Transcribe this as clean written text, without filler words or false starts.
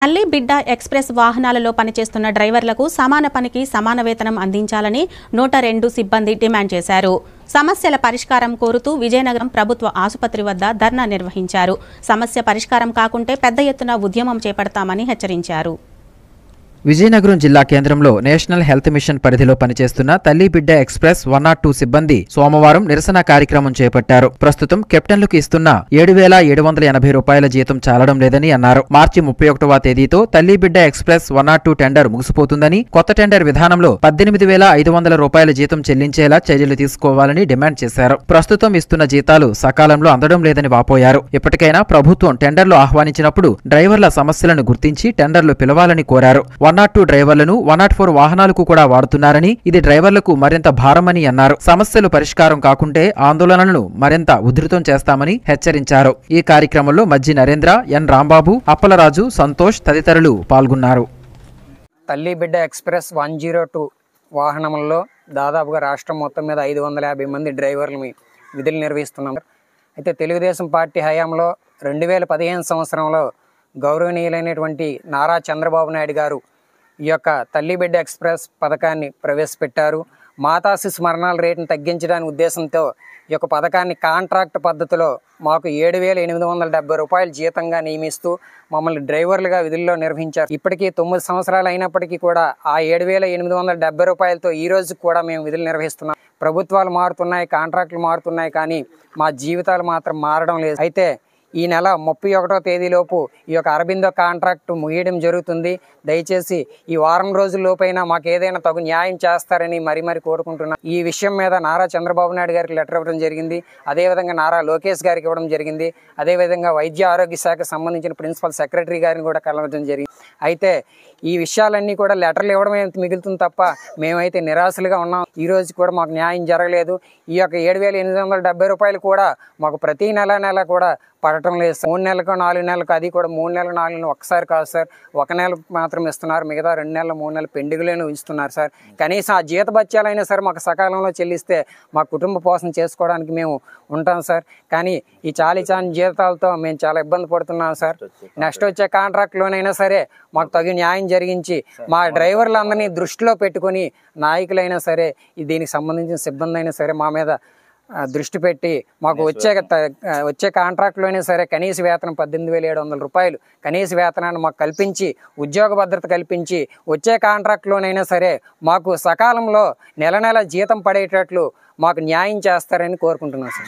తల్లి బిడ్డ ఎక్స్‌ప్రెస్ వాహనాలలో పనిచేస్తున్న డ్రైవర్లకు సమాన పనికి సమాన వేతనం అందించాలని 102 సిబ్బంది డిమాండ్ చేశారు. సమస్యల పరిష్కారం కోరుతూ విజయనగరం ప్రభుత్వ ఆసుపత్రి వద్ద ధర్నా నిర్వహించారు. సమస్య పరిష్కారం కాకుంటే పెద్ద ఎత్తున ఉద్యమం చేపడతామని హెచ్చరించారు. విజయనగరం జిల్లా కేంద్రంలో నేషనల్ హెల్త్ మిషన్ పరిధిలో పనిచేస్తున్న తల్లి బిడ్డ ఎక్స్‌ప్రెస్ 102 సిబ్బంది సోమవారం నిరసన కార్యక్రమం చేపట్టారు. ప్రస్తుతం కెప్టెన్లకు ఇస్తున్న 7,780 రూపాయల జీతం చాలడం లేదని అన్నారు. మార్చి 31వ తేదీతో తల్లి బిడ్డ ఎక్స్‌ప్రెస్ 102 టెండర్ ముగిసిపోతుందని, కొత్త టెండర్ విధానంలో 18,500 రూపాయల జీతం చెల్లించేలా చర్యలు తీసుకోవాలని డిమాండ్ చేశారు. ప్రస్తుతం ఇస్తున్న జీతాలు సకాలంలో అందడం లేదని వాపోయారు. ఇప్పటికైనా ప్రభుత్వం టెండర్లు ఆహ్వానించినప్పుడు డ్రైవర్ల సమస్యలను గుర్తించి టెండర్లు పిలవాలని కోరారు. 102 డ్రైవర్లను 104 వాహనాలకు కూడా వాడుతున్నారని, ఇది డ్రైవర్లకు మరింత భారమని అన్నారు. సమస్యలు పరిష్కారం కాకుంటే ఆందోళనలను మరింత ఉధృతం చేస్తామని హెచ్చరించారు. ఈ కార్యక్రమంలో మజ్జి నరేంద్ర, ఎన్ రాంబాబు, అప్పలరాజు, సంతోష్ తదితరులు పాల్గొన్నారు. తల్లి బిడ్డ ఎక్స్‌ప్రెస్ 102 వాహనంలో దాదాపుగా రాష్ట్రం మొత్తం మీద 550 మంది డ్రైవర్లు విధులు నిర్వహిస్తున్నాం. అయితే తెలుగుదేశం పార్టీ హయాంలో 2015 సంవత్సరంలో గౌరవనీయులైనటువంటి నారా చంద్రబాబు నాయుడు గారు ఈ యొక్క తల్లి బిడ్డ ఎక్స్‌ప్రెస్ పథకాన్ని ప్రవేశపెట్టారు. మాతా శిశు మరణాల రేటును తగ్గించడానికి ఉద్దేశంతో ఈ యొక్క పథకాన్ని కాంట్రాక్ట్ పద్ధతిలో మాకు 7,870 రూపాయలు జీతంగా నియమిస్తూ మమ్మల్ని డ్రైవర్లుగా విధుల్లో నిర్వహించారు. ఇప్పటికీ 9 సంవత్సరాలు అయినప్పటికీ కూడా ఆ 7,870 రూపాయలతో ఈ రోజు కూడా మేము విధులు నిర్వహిస్తున్నాం. ప్రభుత్వాలు మారుతున్నాయి, కాంట్రాక్టులు మారుతున్నాయి, కానీ మా జీవితాలు మాత్రం మారడం లేదు. అయితే ఈ నెల 31వ తేదీలోపు ఈ యొక్క అరబిందో కాంట్రాక్ట్ ముగియడం జరుగుతుంది. దయచేసి ఈ వారం రోజుల్లోపైనా మాకు ఏదైనా తగు న్యాయం చేస్తారని మరీ కోరుకుంటున్నాం. ఈ విషయం మీద నారా చంద్రబాబు నాయుడు గారికి లెటర్ ఇవ్వడం జరిగింది. అదేవిధంగా నారా లోకేష్ గారికి ఇవ్వడం జరిగింది. అదేవిధంగా వైద్య ఆరోగ్య శాఖకు సంబంధించిన ప్రిన్సిపల్ సెక్రటరీ గారిని కూడా కలవడం జరిగింది. అయితే ఈ విషయాలన్నీ కూడా లెటర్లు ఇవ్వడమే మిగులుతుంది తప్ప మేమైతే నిరాశలుగా ఉన్నాం. ఈ రోజు కూడా మాకు న్యాయం జరగలేదు. ఈ యొక్క 7,870 రూపాయలు కూడా మాకు ప్రతి నెల కూడా పడటం లేదు. 3 నెలలకు 4 నెలలకు, అది కూడా 3 నెలలకు 4 నెలలు ఒకసారి కాదు సార్, 1 నెల మాత్రం ఇస్తున్నారు. మిగతా 2 నెలలు 3 నెలలు పెండింగ్లోనే ఉంచుతున్నారు సార్. కనీసం ఆ జీతభత్యాలైనా సరే మాకు సకాలంలో చెల్లిస్తే మా కుటుంబ పోషణ చేసుకోవడానికి మేము ఉంటాం సార్. కానీ ఈ చాలీ జీతాలతో మేము చాలా ఇబ్బంది పడుతున్నాం సార్. నెక్స్ట్ వచ్చే కాంట్రాక్ట్లోనైనా సరే మాకు తగిన న్యాయం జరిగించి మా డ్రైవర్లందరినీ దృష్టిలో పెట్టుకొని నాయకులైనా సరే, దీనికి సంబంధించిన సిబ్బంది అయినా సరే మా మీద దృష్టి పెట్టి మాకు వచ్చే కాంట్రాక్ట్లోనే సరే కనీస వేతనం 18,700 రూపాయలు కనీస వేతనాన్ని మాకు కల్పించి, ఉద్యోగ భద్రత కల్పించి, వచ్చే కాంట్రాక్ట్లోనైనా సరే మాకు సకాలంలో నెల జీతం పడేటట్లు మాకు న్యాయం చేస్తారని కోరుకుంటున్నాం సార్.